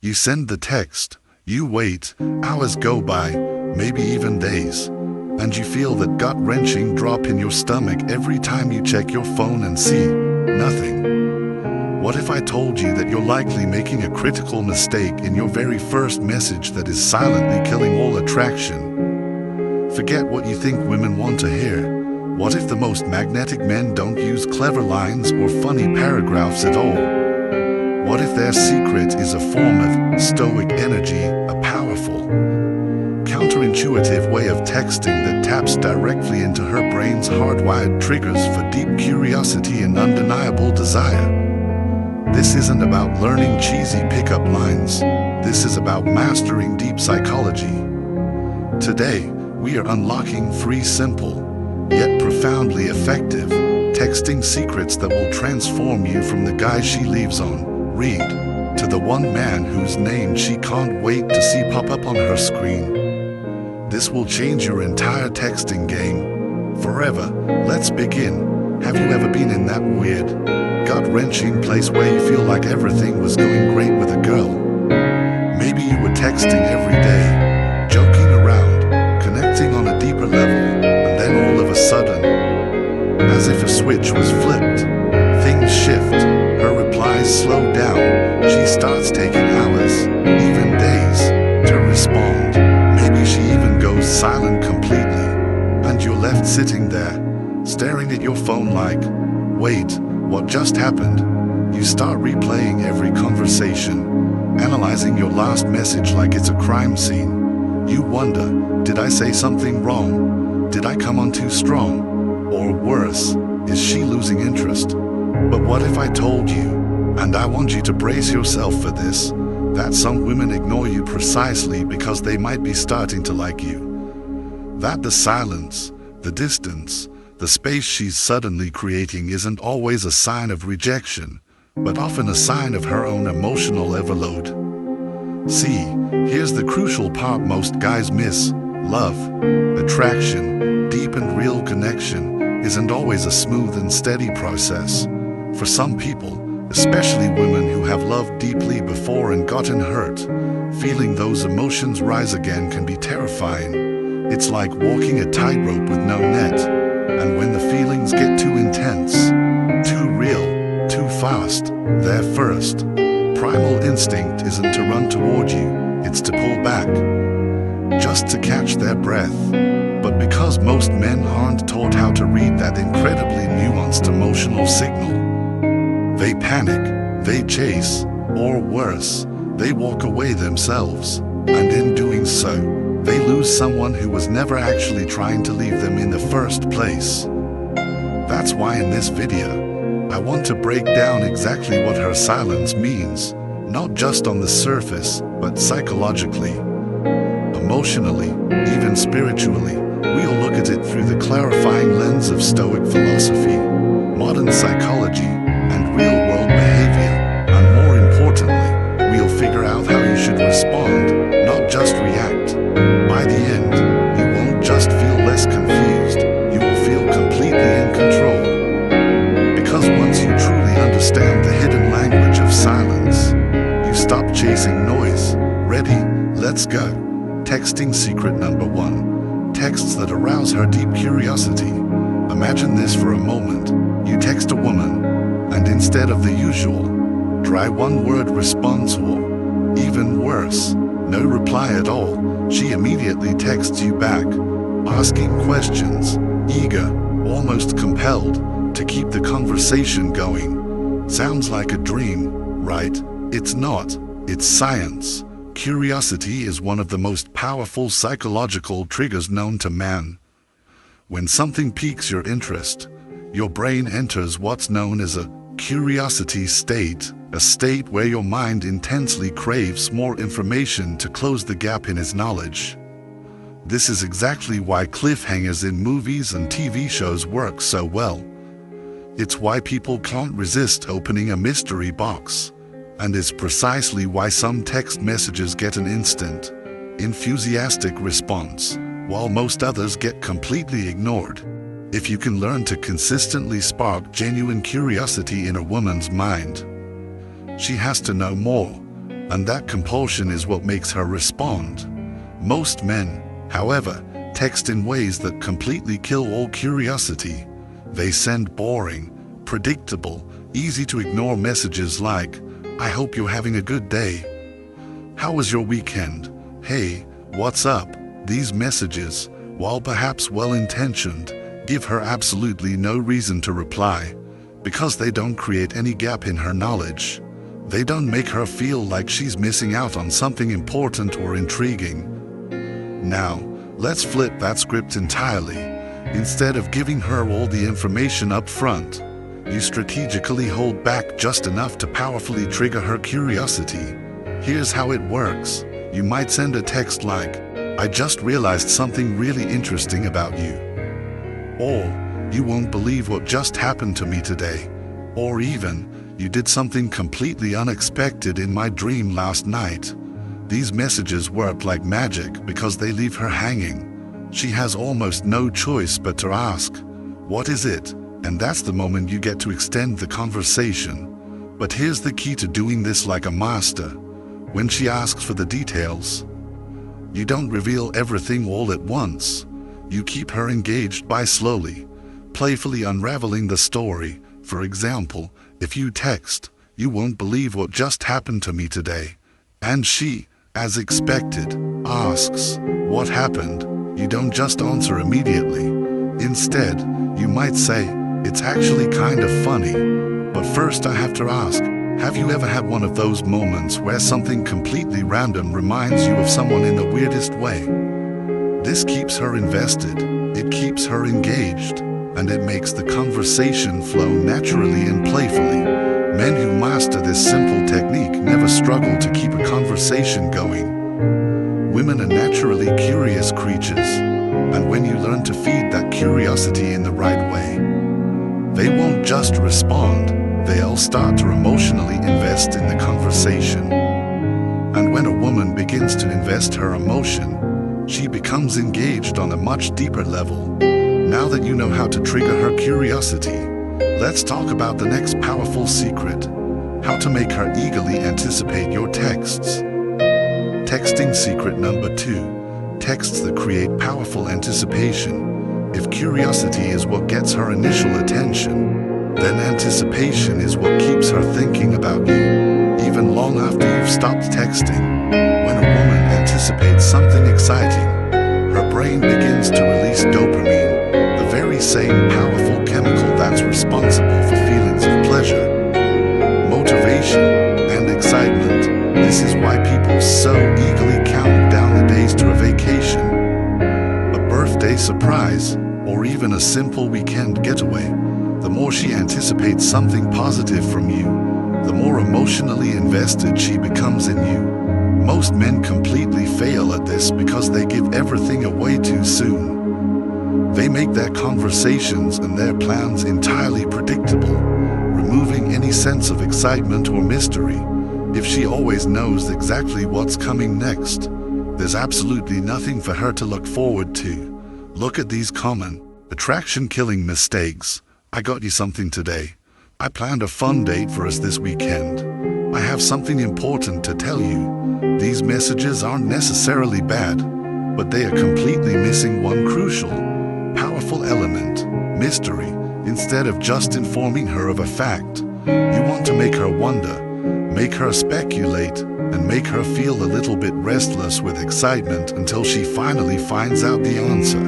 You send the text, you wait, hours go by, maybe even days, and you feel that gut-wrenching drop in your stomach every time you check your phone and see nothing. What if I told you that you're likely making a critical mistake in your very first message that is silently killing all attraction? Forget what you think women want to hear. What if the most magnetic men don't use clever lines or funny paragraphs at all? What if their secret is a form of Stoic energy, a powerful, counterintuitive way of texting that taps directly into her brain's hardwired triggers for deep curiosity and undeniable desire? This isn't about learning cheesy pickup lines. This is about mastering deep psychology. Today, we are unlocking three simple, yet profoundly effective, texting secrets that will transform you from the guy she leaves on read to the one man whose name she can't wait to see pop up on her screen. This will change your entire texting game forever. Let's begin. Have you ever been in that weird, gut-wrenching place where you feel like everything was going great with a girl? Maybe you were texting every day, joking around, connecting on a deeper level, and then all of a sudden, as if a switch was flipped, things shift. Her replies slow down. She starts taking hours, even days, to respond. Maybe she even goes silent completely, and you're left sitting there, staring at your phone like, wait, what just happened? You start replaying every conversation, analyzing your last message like it's a crime scene. You wonder, did I say something wrong? Did I come on too strong? Or worse, is she losing interest? But what if I told you, and I want you to brace yourself for this, that some women ignore you precisely because they might be starting to like you? That the silence, the distance, the space she's suddenly creating isn't always a sign of rejection, but often a sign of her own emotional overload. See, here's the crucial part most guys miss. Love, attraction, deep and real connection isn't always a smooth and steady process. For some people, especially women who have loved deeply before and gotten hurt, feeling those emotions rise again can be terrifying. It's like walking a tightrope with no net, and when the feelings get too intense, too real, too fast, their first, primal instinct isn't to run toward you, it's to pull back, just to catch their breath. But because most men aren't taught how to read that incredibly nuanced emotional signal, they panic, they chase, or worse, they walk away themselves, and in doing so, they lose someone who was never actually trying to leave them in the first place. That's why in this video, I want to break down exactly what her silence means, not just on the surface, but psychologically, emotionally, even spiritually. We'll look at it through the clarifying lens of Stoic philosophy, modern psychology, and real-world behavior, and more importantly, we'll figure out how you should respond, not just react. By the end, you won't just feel less confused, you will feel completely in control. Because once you truly understand the hidden language of silence, you stop chasing noise. Ready? Let's go. Texting secret number 1. Texts that arouse her deep curiosity. Imagine this for a moment. You text a woman, and instead of the usual dry one-word response or, even worse, no reply at all, she immediately texts you back, asking questions, eager, almost compelled, to keep the conversation going. Sounds like a dream, right? It's not. It's science. Curiosity is one of the most powerful psychological triggers known to man. When something piques your interest, your brain enters what's known as a curiosity state, a state where your mind intensely craves more information to close the gap in its knowledge. This is exactly why cliffhangers in movies and TV shows work so well. It's why people can't resist opening a mystery box, and it's precisely why some text messages get an instant, enthusiastic response, while most others get completely ignored. If you can learn to consistently spark genuine curiosity in a woman's mind, she has to know more. And that compulsion is what makes her respond. Most men, however, text in ways that completely kill all curiosity. They send boring, predictable, easy-to-ignore messages like, "I hope you're having a good day. How was your weekend? Hey, what's up?" These messages, while perhaps well-intentioned, give her absolutely no reason to reply, because they don't create any gap in her knowledge. They don't make her feel like she's missing out on something important or intriguing. Now, let's flip that script entirely. Instead of giving her all the information up front, you strategically hold back just enough to powerfully trigger her curiosity. Here's how it works. You might send a text like, "I just realized something really interesting about you." Or, "You won't believe what just happened to me today." Or even, "You did something completely unexpected in my dream last night." These messages work like magic because they leave her hanging. She has almost no choice but to ask, "What is it?" And that's the moment you get to extend the conversation. But here's the key to doing this like a master. When she asks for the details, you don't reveal everything all at once. You keep her engaged by slowly, playfully unraveling the story. For example, if you text, "You won't believe what just happened to me today," and she, as expected, asks, "What happened?" you don't just answer immediately. Instead, you might say, "It's actually kind of funny. But first I have to ask, have you ever had one of those moments where something completely random reminds you of someone in the weirdest way?" This keeps her invested, it keeps her engaged, and it makes the conversation flow naturally and playfully. Men who master this simple technique never struggle to keep a conversation going. Women are naturally curious creatures, and when you learn to feed that curiosity in the right way, they won't just respond, they'll start to emotionally invest in the conversation. And when a woman begins to invest her emotion, she becomes engaged on a much deeper level. Now that you know how to trigger her curiosity, let's talk about the next powerful secret: how to make her eagerly anticipate your texts. Texting secret number 2. Texts that create powerful anticipation. If curiosity is what gets her initial attention, then anticipation is what keeps her thinking about you, even long after you've stopped texting. When a woman anticipates something exciting, her brain begins to release dopamine, the very same powerful chemical that's responsible for feelings of pleasure, motivation, and excitement. This is why people so eagerly count down the days to a vacation, a birthday surprise, or even a simple weekend getaway. The more she anticipates something positive from you, the more emotionally invested she becomes in you. Most men completely fail at this because they give everything away too soon. They make their conversations and their plans entirely predictable, removing any sense of excitement or mystery. If she always knows exactly what's coming next, there's absolutely nothing for her to look forward to. Look at these common, attraction-killing mistakes. "I got you something today. I planned a fun date for us this weekend. I have something important to tell you." These messages aren't necessarily bad, but they are completely missing one crucial, powerful element: mystery. Instead of just informing her of a fact, you want to make her wonder, make her speculate, and make her feel a little bit restless with excitement until she finally finds out the answer.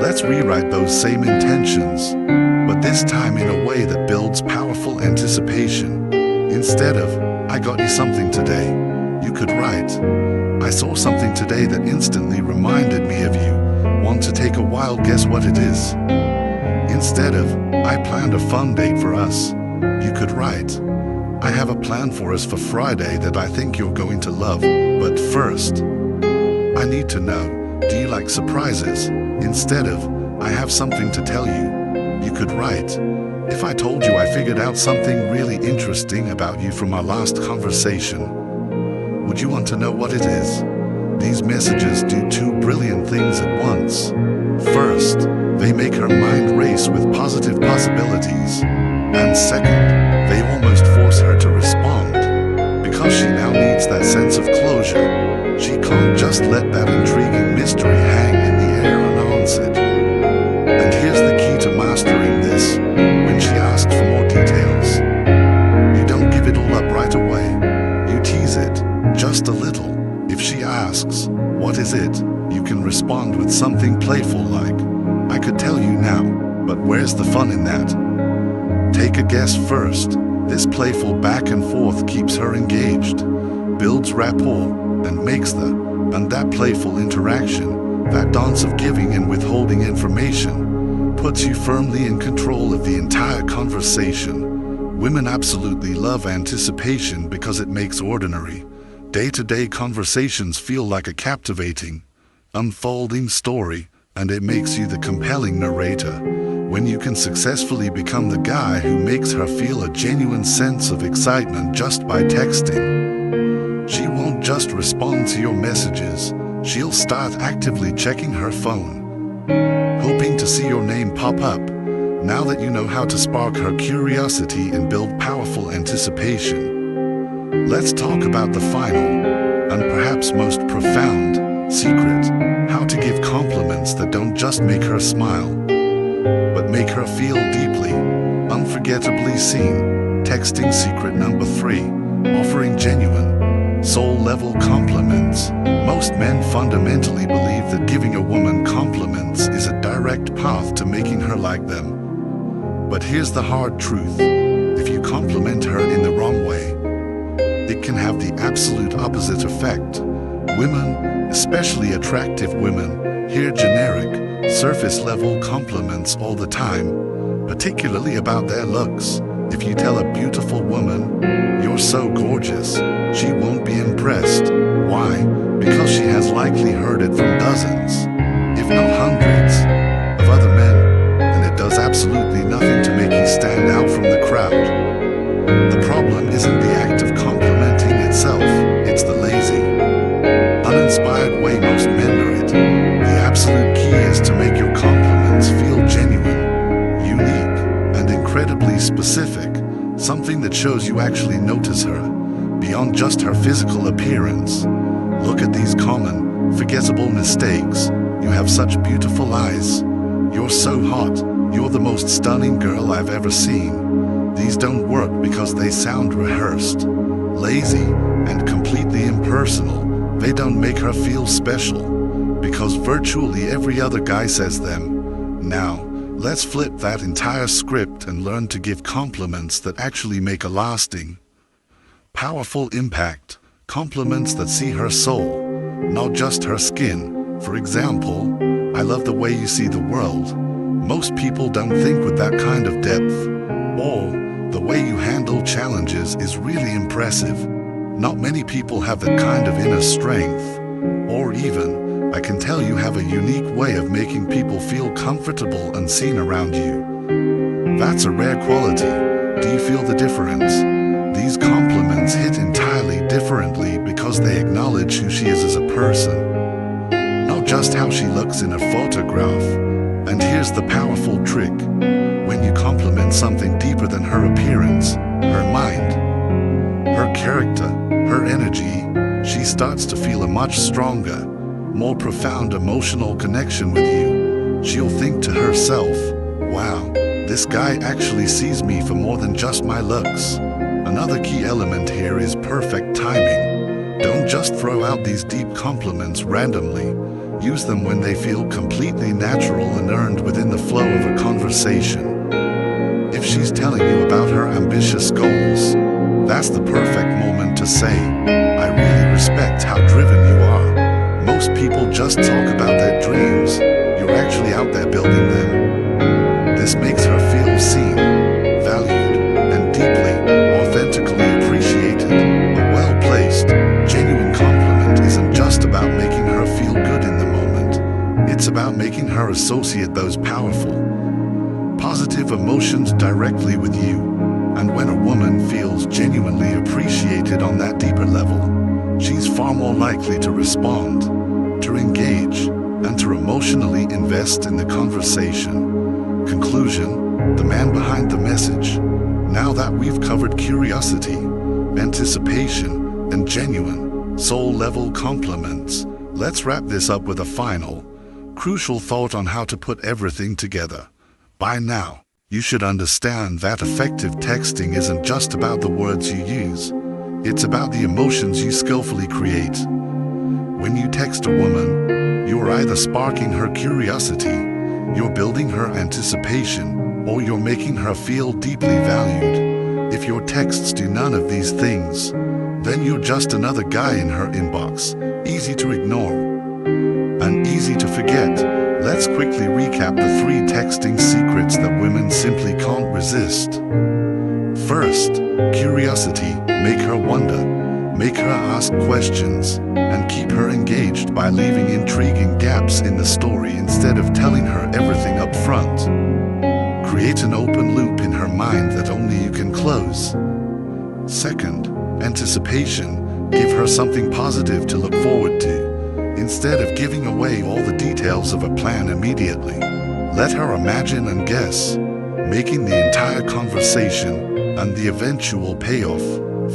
Let's rewrite those same intentions, but this time in a way that builds powerful anticipation. Instead of, "I got you something today," you could write, "I saw something today that instantly reminded me of you. Want to take a wild guess what it is?" Instead of, "I planned a fun date for us," you could write, "I have a plan for us for Friday that I think you're going to love. But first, I need to know, do you like surprises?" Instead of, "I have something to tell you," you could write, "If I told you I figured out something really interesting about you from our last conversation, would you want to know what it is?" These messages do two brilliant things at once. First, they make her mind race with positive possibilities. And second, they almost force her to respond, because she now needs of closure. She can't just let that intriguing mystery hang in the air unanswered. And here's the key to mastering this. When she asks for more details, you don't give it all up right away. You tease it, just a little. If she asks, "What is it?" you can respond with something playful like, "I could tell you now, but where's the fun in that?" Take a guess first. This playful back and forth keeps her engaged, builds rapport, and makes that playful interaction, that dance of giving and withholding information, puts you firmly in control of the entire conversation. Women absolutely love anticipation because it makes ordinary, day-to-day conversations feel like a captivating, unfolding story, and it makes you the compelling narrator. When you can successfully become the guy who makes her feel a genuine sense of excitement just by texting, she won't just respond to your messages, she'll start actively checking her phone, hoping to see your name pop up. Now that you know how to spark her curiosity and build powerful anticipation, let's talk about the final, and perhaps most profound, secret: how to give compliments that don't just make her smile, but make her feel deeply, unforgettably seen. Texting secret number 3, offering genuine, soul-level compliments. Most men fundamentally believe that giving a woman compliments is a direct path to making her like them. But here's the hard truth: if you compliment her in the wrong way, it can have the absolute opposite effect. Women, especially attractive women, hear generic, surface-level compliments all the time, particularly about their looks. If you tell a beautiful woman, "You're so gorgeous," she won't be impressed. Why? Because she has likely heard it from dozens, if not hundreds, of other men, and it does absolutely nothing to make you stand out from the crowd. The problem isn't the act of complimenting itself, it's the lazy, uninspired way most men do it. The absolute key is to make your compliments feel genuine, unique, and incredibly specific, something that shows you actually notice her, beyond just her physical appearance. Look at these common, forgettable mistakes. "You have such beautiful eyes," "You're so hot," "You're the most stunning girl I've ever seen." These don't work because they sound rehearsed, lazy, and completely impersonal. They don't make her feel special, because virtually every other guy says them. Now, let's flip that entire script and learn to give compliments that actually make a lasting, powerful impact. Compliments that see her soul, not just her skin. For example, "I love the way you see the world." Most people don't think with that kind of depth. Or, "The way you handle challenges is really impressive." Not many people have that kind of inner strength. Or even, "I can tell you have a unique way of making people feel comfortable and seen around you." That's a rare quality. Do you feel the difference? These compliments hit entirely differently because they acknowledge who she is as a person, not just how she looks in a photograph. And here's the powerful trick: when you compliment something deeper than her appearance, her mind, her character, her energy, she starts to feel a much stronger, more profound emotional connection with you. She'll think to herself, "Wow, this guy actually sees me for more than just my looks." Another key element here is perfect timing. Don't just throw out these deep compliments randomly. Use them when they feel completely natural and earned within the flow of a conversation. If she's telling you about her ambitious goals, that's the perfect moment to say, "I really respect how driven you are." Most people just talk about their dreams. You're actually out there building them. This makes her feel seen, valued, and deeply, authentically appreciated. A well-placed, genuine compliment isn't just about making her feel good in the moment. It's about making her associate those powerful, positive emotions directly with you. And when a woman feels genuinely appreciated on that deeper level, she's far more likely to respond, to engage, and to emotionally invest in the conversation. Conclusion: the man behind the message. Now that we've covered curiosity, anticipation, and genuine, soul-level compliments. Let's wrap this up with a final, crucial thought on how to put everything together. By now, you should understand that effective texting isn't just about the words you use. It's about the emotions you skillfully create. When you text a woman, you are either sparking her curiosity, you're building her anticipation, or you're making her feel deeply valued. If your texts do none of these things, then you're just another guy in her inbox, easy to ignore and easy to forget. Let's quickly recap the 3 texting secrets that women simply can't resist. First, curiosity. Make her wonder, make her ask questions, and keep her engaged by leaving intriguing gaps in the story instead of telling her everything up front. Create an open loop in her mind that only you can close. Second, anticipation. Give her something positive to look forward to, instead of giving away all the details of a plan immediately. Let her imagine and guess, making the entire conversation and the eventual payoff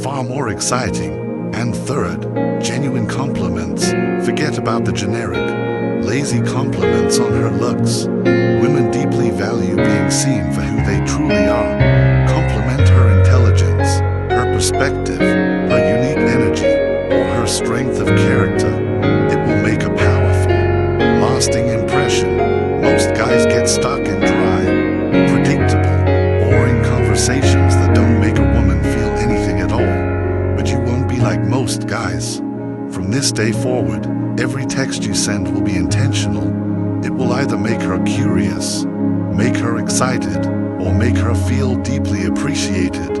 far more exciting. And third, genuine compliments. Forget about the generic, lazy compliments on her looks. Women deeply value being seen for who they truly are. Compliment her intelligence, her perspective, her unique energy, or her strength of character. It will make a powerful, lasting impression. Most guys get stuck in dry, predictable, boring conversations that don't make a woman feel anything at all. But you won't be like most guys. From this day forward, every text you send will be intentional. It will either make her curious, make her excited, or make her feel deeply appreciated.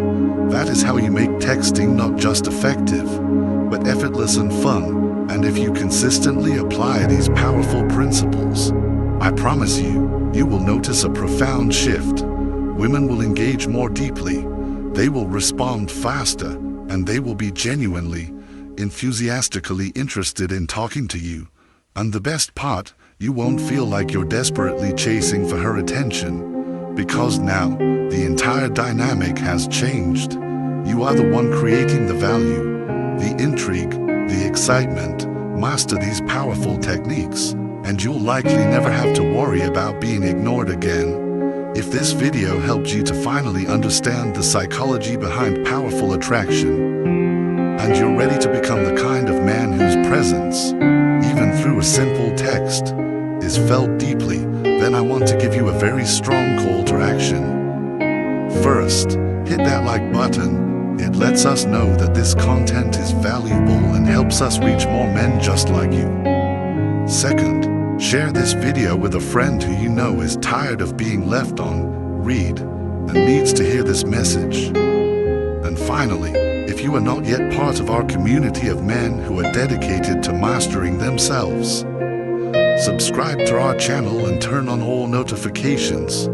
That is how you make texting not just effective, but effortless and fun. And if you consistently apply these powerful principles, I promise you, you will notice a profound shift. Women will engage more deeply, they will respond faster, and they will be genuinely, enthusiastically interested in talking to you. And the best part, you won't feel like you're desperately chasing for her attention, because now, the entire dynamic has changed. You are the one creating the value, the intrigue, the excitement. Master these powerful techniques, and you'll likely never have to worry about being ignored again. If this video helped you to finally understand the psychology behind powerful attraction, and you're ready to become the kind of man whose presence, even through a simple text, is felt deeply, then I want to give you a very strong call to action. First, hit that like button. It lets us know that this content is valuable and helps us reach more men just like you. Second, share this video with a friend who you know is tired of being left on read and needs to hear this message. And finally, if you are not yet part of our community of men who are dedicated to mastering themselves, subscribe to our channel and turn on all notifications.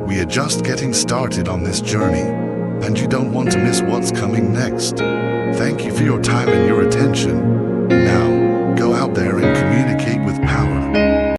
We are just getting started on this journey, and you don't want to miss what's coming next. Thank you for your time and your attention. Now, go out there and communicate